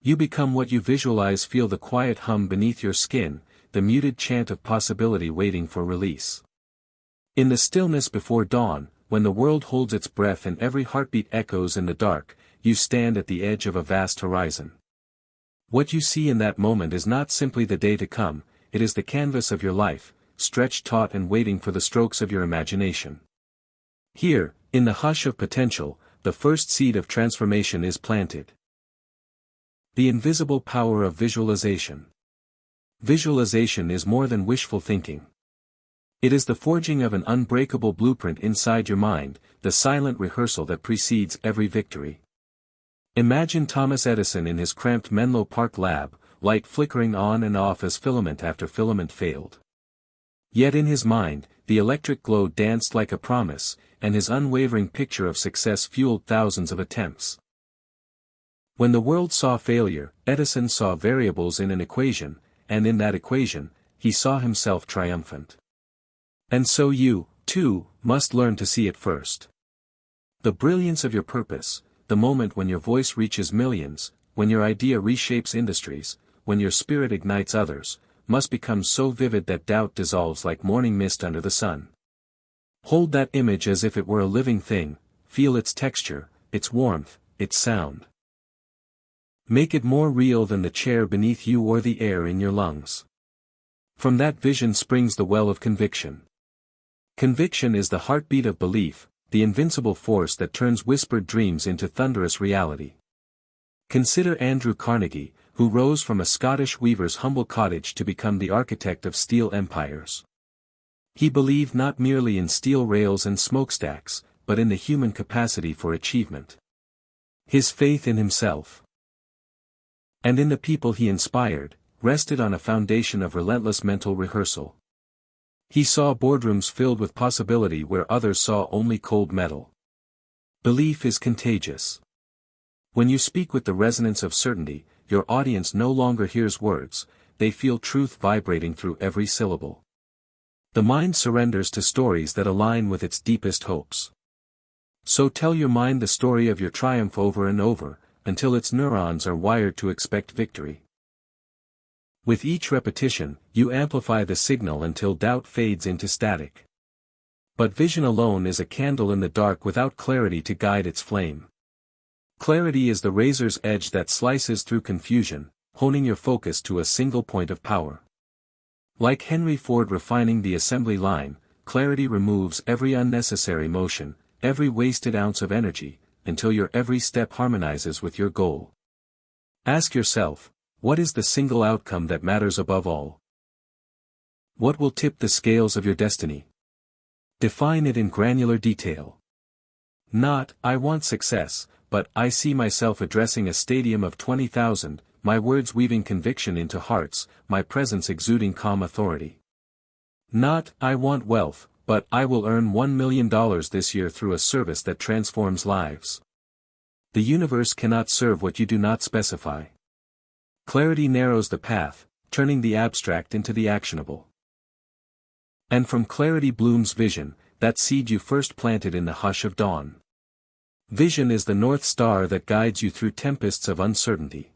You become what you visualize. Feel the quiet hum beneath your skin, the muted chant of possibility waiting for release. In the stillness before dawn, when the world holds its breath and every heartbeat echoes in the dark, you stand at the edge of a vast horizon. What you see in that moment is not simply the day to come, it is the canvas of your life, stretched taut and waiting for the strokes of your imagination. Here, in the hush of potential, the first seed of transformation is planted. The invisible power of visualization. Visualization is more than wishful thinking. It is the forging of an unbreakable blueprint inside your mind, the silent rehearsal that precedes every victory. Imagine Thomas Edison in his cramped Menlo Park lab, light flickering on and off as filament after filament failed. Yet in his mind, the electric glow danced like a promise, and his unwavering picture of success fueled thousands of attempts. When the world saw failure, Edison saw variables in an equation, and in that equation, he saw himself triumphant. And so you, too, must learn to see it first. The brilliance of your purpose, the moment when your voice reaches millions, when your idea reshapes industries, when your spirit ignites others, must become so vivid that doubt dissolves like morning mist under the sun. Hold that image as if it were a living thing, feel its texture, its warmth, its sound. Make it more real than the chair beneath you or the air in your lungs. From that vision springs the well of conviction. Conviction is the heartbeat of belief, the invincible force that turns whispered dreams into thunderous reality. Consider Andrew Carnegie, who rose from a Scottish weaver's humble cottage to become the architect of steel empires. He believed not merely in steel rails and smokestacks, but in the human capacity for achievement. His faith in himself, and in the people he inspired, rested on a foundation of relentless mental rehearsal. He saw boardrooms filled with possibility where others saw only cold metal. Belief is contagious. When you speak with the resonance of certainty, your audience no longer hears words, they feel truth vibrating through every syllable. The mind surrenders to stories that align with its deepest hopes. So tell your mind the story of your triumph over and over, until its neurons are wired to expect victory. With each repetition, you amplify the signal until doubt fades into static. But vision alone is a candle in the dark without clarity to guide its flame. Clarity is the razor's edge that slices through confusion, honing your focus to a single point of power. Like Henry Ford refining the assembly line, clarity removes every unnecessary motion, every wasted ounce of energy, until your every step harmonizes with your goal. Ask yourself, what is the single outcome that matters above all? What will tip the scales of your destiny? Define it in granular detail. Not, I want success, but I see myself addressing a stadium of 20,000, my words weaving conviction into hearts, my presence exuding calm authority. Not, I want wealth, but I will earn $1 million this year through a service that transforms lives. The universe cannot serve what you do not specify. Clarity narrows the path, turning the abstract into the actionable. And from clarity blooms vision, that seed you first planted in the hush of dawn. Vision is the North Star that guides you through tempests of uncertainty.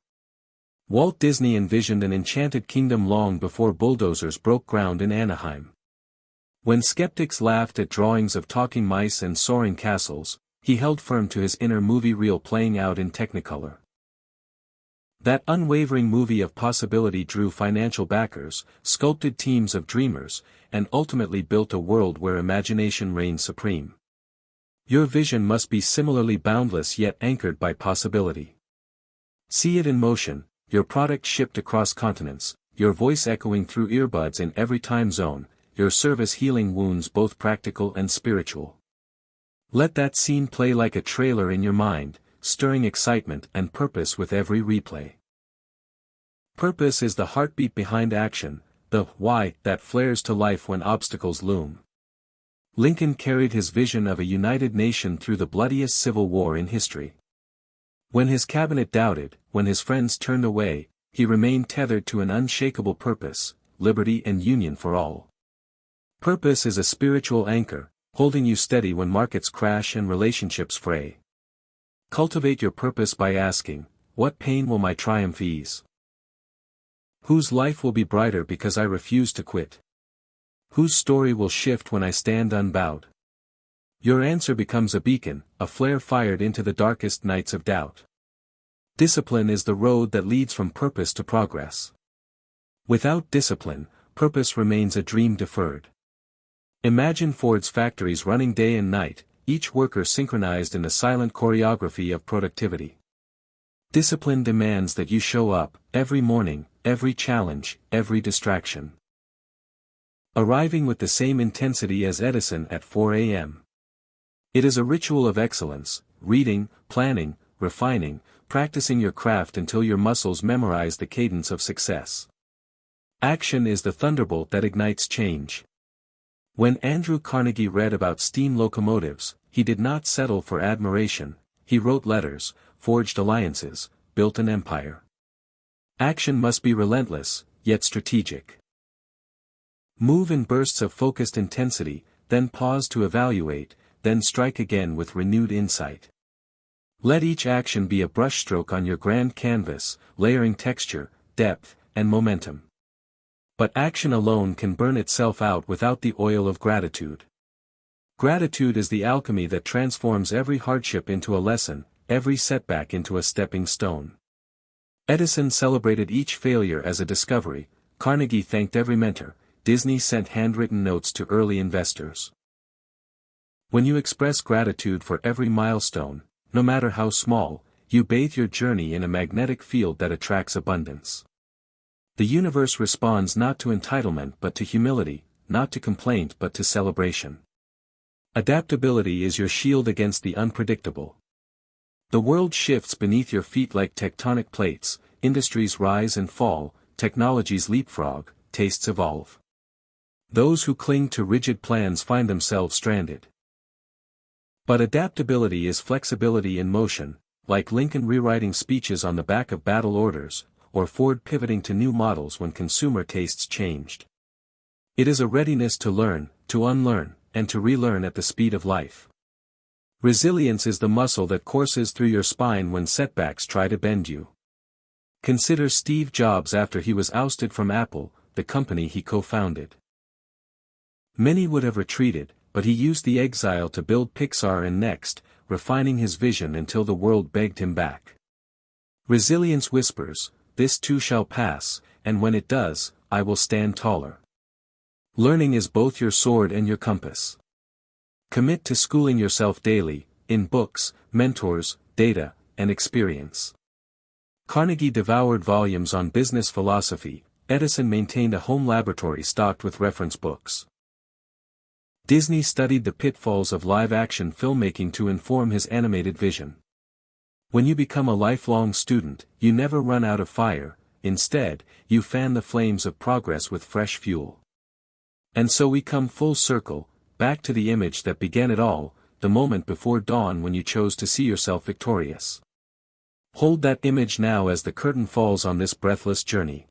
Walt Disney envisioned an enchanted kingdom long before bulldozers broke ground in Anaheim. When skeptics laughed at drawings of talking mice and soaring castles, he held firm to his inner movie reel playing out in Technicolor. That unwavering movie of possibility drew financial backers, sculpted teams of dreamers, and ultimately built a world where imagination reigned supreme. Your vision must be similarly boundless yet anchored by possibility. See it in motion, your product shipped across continents, your voice echoing through earbuds in every time zone, your service healing wounds both practical and spiritual. Let that scene play like a trailer in your mind, stirring excitement and purpose with every replay. Purpose is the heartbeat behind action, the why that flares to life when obstacles loom. Lincoln carried his vision of a united nation through the bloodiest civil war in history. When his cabinet doubted, when his friends turned away, he remained tethered to an unshakable purpose, liberty and union for all. Purpose is a spiritual anchor, holding you steady when markets crash and relationships fray. Cultivate your purpose by asking, what pain will my triumph ease? Whose life will be brighter because I refuse to quit? Whose story will shift when I stand unbowed? Your answer becomes a beacon, a flare fired into the darkest nights of doubt. Discipline is the road that leads from purpose to progress. Without discipline, purpose remains a dream deferred. Imagine Ford's factories running day and night, each worker synchronized in the silent choreography of productivity. Discipline demands that you show up, every morning, every challenge, every distraction. Arriving with the same intensity as Edison at 4 a.m. It is a ritual of excellence, reading, planning, refining, practicing your craft until your muscles memorize the cadence of success. Action is the thunderbolt that ignites change. When Andrew Carnegie read about steam locomotives, he did not settle for admiration. He wrote letters, forged alliances, built an empire. Action must be relentless, yet strategic. Move in bursts of focused intensity, then pause to evaluate, then strike again with renewed insight. Let each action be a brushstroke on your grand canvas, layering texture, depth, and momentum. But action alone can burn itself out without the oil of gratitude. Gratitude is the alchemy that transforms every hardship into a lesson, every setback into a stepping stone. Edison celebrated each failure as a discovery, Carnegie thanked every mentor, Disney sent handwritten notes to early investors. When you express gratitude for every milestone, no matter how small, you bathe your journey in a magnetic field that attracts abundance. The universe responds not to entitlement but to humility, not to complaint but to celebration. Adaptability is your shield against the unpredictable. The world shifts beneath your feet like tectonic plates, industries rise and fall, technologies leapfrog, tastes evolve. Those who cling to rigid plans find themselves stranded. But adaptability is flexibility in motion, like Lincoln rewriting speeches on the back of battle orders, or Ford pivoting to new models when consumer tastes changed. It is a readiness to learn, to unlearn, and to relearn at the speed of life. Resilience is the muscle that courses through your spine when setbacks try to bend you. Consider Steve Jobs after he was ousted from Apple, the company he co-founded. Many would have retreated, but he used the exile to build Pixar and Next, refining his vision until the world begged him back. Resilience whispers, "This too shall pass, and when it does, I will stand taller." Learning is both your sword and your compass. Commit to schooling yourself daily, in books, mentors, data, and experience. Carnegie devoured volumes on business philosophy, Edison maintained a home laboratory stocked with reference books. Disney studied the pitfalls of live-action filmmaking to inform his animated vision. When you become a lifelong student, you never run out of fire, instead, you fan the flames of progress with fresh fuel. And so we come full circle, back to the image that began it all, the moment before dawn when you chose to see yourself victorious. Hold that image now as the curtain falls on this breathless journey.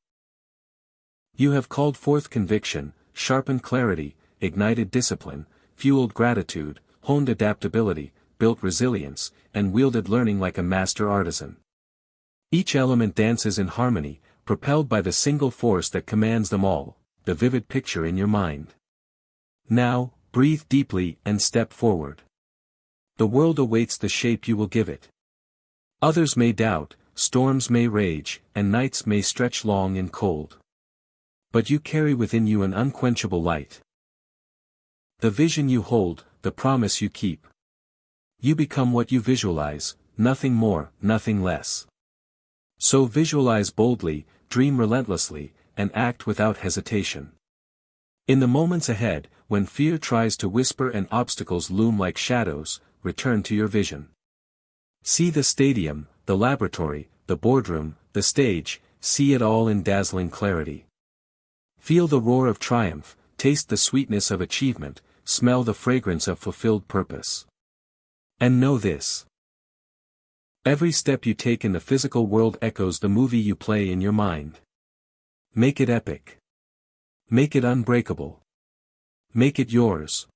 You have called forth conviction, sharpened clarity, ignited discipline, fueled gratitude, honed adaptability, built resilience, and wielded learning like a master artisan. Each element dances in harmony, propelled by the single force that commands them all, the vivid picture in your mind. Now, breathe deeply and step forward. The world awaits the shape you will give it. Others may doubt, storms may rage, and nights may stretch long and cold. But you carry within you an unquenchable light. The vision you hold, the promise you keep. You become what you visualize, nothing more, nothing less. So visualize boldly, dream relentlessly, and act without hesitation. In the moments ahead, when fear tries to whisper and obstacles loom like shadows, return to your vision. See the stadium, the laboratory, the boardroom, the stage, see it all in dazzling clarity. Feel the roar of triumph, taste the sweetness of achievement, smell the fragrance of fulfilled purpose. And know this. Every step you take in the physical world echoes the movie you play in your mind. Make it epic. Make it unbreakable. Make it yours.